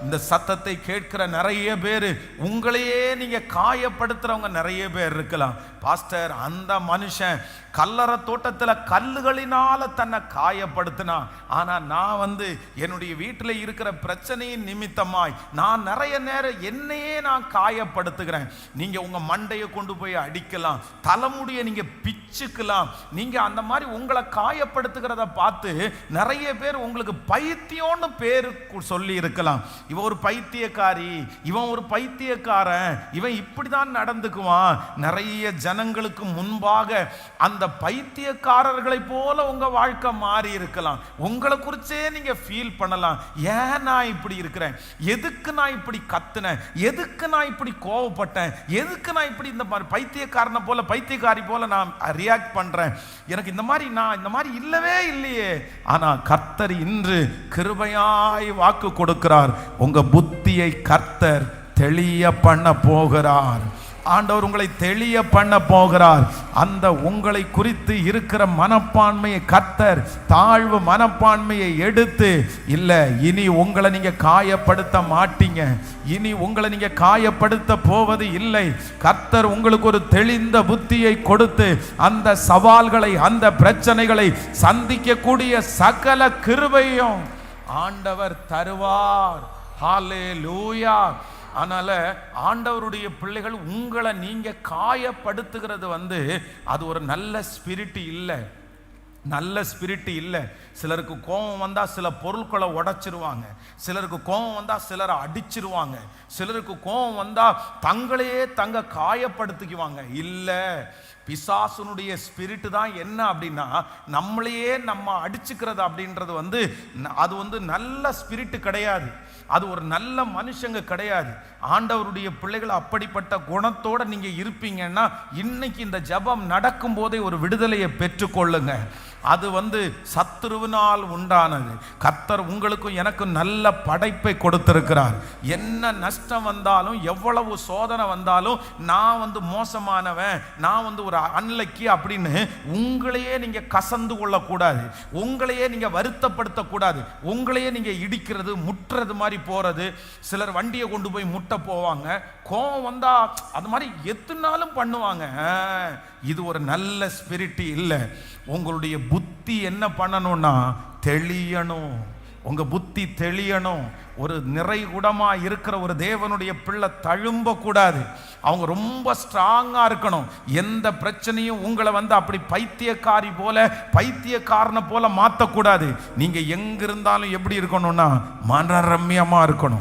இந்த சத்தத்தை கேட்கிற நிறைய பேர், உங்களையே நீங்க காயப்படுத்துறவங்க நிறைய பேர் இருக்கலாம். பாஸ்டர், அந்த மனுஷன் கல்லறை தோட்டத்தில் கல்லுகளினால தன்னை காயப்படுத்தினா, ஆனா நான் என்னுடைய வீட்டில் இருக்கிற பிரச்சனையின் நிமித்தமாய் நான் நிறைய நேரம் என்னையே நான் காயப்படுத்துகிறேன். நீங்க உங்க மண்டையை கொண்டு போய் அடிக்கலாம், தலைமுடியை நீங்க பிச்சுக்கலாம். நீங்க அந்த மாதிரி உங்களை காயப்படுத்துகிறத பார்த்து நிறைய பேர் உங்களுக்கு பைத்தியம்னு பேரு சொல்லி இருக்கலாம். இவன் ஒரு பைத்தியக்காரி, இவன் ஒரு பைத்தியக்காரன், இவன் இப்படிதான் நடந்துக்குவான். நிறைய ஜனங்களுக்கு முன்பாக அந்த பைத்தியக்காரர்களை போல உங்க வாழ்க்கை மாறி இருக்கலாம். உங்களை குறிச்சே நீங்க ஃபீல் பண்ணலாம், ஏன் நான் இப்படி இருக்கிறேன், எதுக்கு நான் இப்படி கத்துனேன், எதுக்கு நான் இப்படி கோவப்பட்டேன், எதுக்கு நான் இப்படி இந்த மாதிரி பைத்தியக்காரனை போல பைத்தியக்காரி போல நான் ரியாக்ட் பண்றேன், எனக்கு இந்த மாதிரி இல்லவே இல்லையே. ஆனா கர்த்தர் இன்று கிருபையாய் வாக்கு கொடுக்கிறார். உங்க புத்தியை கர்த்தர் தெளிய பண்ண போகிறார். ஆண்டவர் உங்களை தெளிய பண்ண போகிறார். அந்த உங்களை குறித்து இருக்கிற மனப்பான்மையை கர்த்தர் தாழ்வு மனப்பான்மையை எடுத்து, இல்ல இனி உங்களை நீங்க காயப்படுத்த மாட்டீங்க, இனி உங்களை நீங்க காயப்படுத்த போவது இல்லை. கர்த்தர் உங்களுக்கு ஒரு தெளிந்த புத்தியை கொடுத்து அந்த சவால்களை, அந்த பிரச்சனைகளை சந்திக்கக்கூடிய சகல கிருபையும் ஆண்டவர் தருவார். ஹல்லேலூயா. அதனால ஆண்டவருடைய பிள்ளைகள், உங்களை நீங்க காயப்படுத்துகிறது அது ஒரு நல்ல ஸ்பிரிட் இல்லை, நல்ல ஸ்பிரிட் இல்லை. சிலருக்கு கோபம் வந்தா சில பொருட்களை உடைச்சிருவாங்க, சிலருக்கு கோபம் வந்தா சிலரை அடிச்சிருவாங்க, சிலருக்கு கோபம் வந்தா தங்களையே தங்க காயப்படுத்திக்குவாங்க. இல்லை, பிசாசுனுடைய ஸ்பிரிட் தான் என்ன அப்படின்னா, நம்மளையே நம்ம அடிச்சுக்கிறது அப்படின்றது அது நல்ல ஸ்பிரிட் கிடையாது, அது ஒரு நல்ல மனுஷங்க கிடையாது. ஆண்டவருடைய பிள்ளைகள் அப்படிப்பட்ட குணத்தோட நீங்க இருப்பீங்கன்னா, இன்னைக்கு இந்த ஜெபம் நடக்கும் போதே ஒரு விடுதலையை பெற்றுக்கொள்ளுங்க. அது சத்துருவினால் உண்டானது. கர்த்தர் உங்களுக்கும் எனக்கும் நல்ல படைப்பை கொடுத்திருக்கிறார். என்ன நஷ்டம் வந்தாலும், எவ்வளவு சோதனை வந்தாலும், நான் மோசமானவன், நான் ஒரு அன்லக்கி அப்படின்னு உங்களையே நீங்க கசந்து கொள்ளக்கூடாது, உங்களையே நீங்க வருத்தப்படுத்தக்கூடாது, உங்களையே நீங்க இடிக்கிறது முட்டுறது மாதிரி போறது. சிலர் வண்டியை கொண்டு போய் முட்ட போவாங்க, கோபம் வந்தா அது மாதிரி எத்தனாலும் பண்ணுவாங்க. இது ஒரு நல்ல ஸ்பிரிட் இல்லை. உங்களுடைய புத்தி என்ன பண்ணணும்னா தெளியணும், உங்க புத்தி தெளியணும். ஒரு நிறைகுடமா இருக்கிற ஒரு தேவனுடைய பிள்ளை தழும்ப கூடாது, அவங்க ரொம்ப ஸ்ட்ராங்கா இருக்கணும். எந்த பிரச்சனையும் உங்களை அப்படி பைத்தியக்காரி போல பைத்தியக்காரனை போல மாற்றக்கூடாது. நீங்க எங்க இருந்தாலும் எப்படி இருக்கணும்னா மனரம்யமா இருக்கணும்.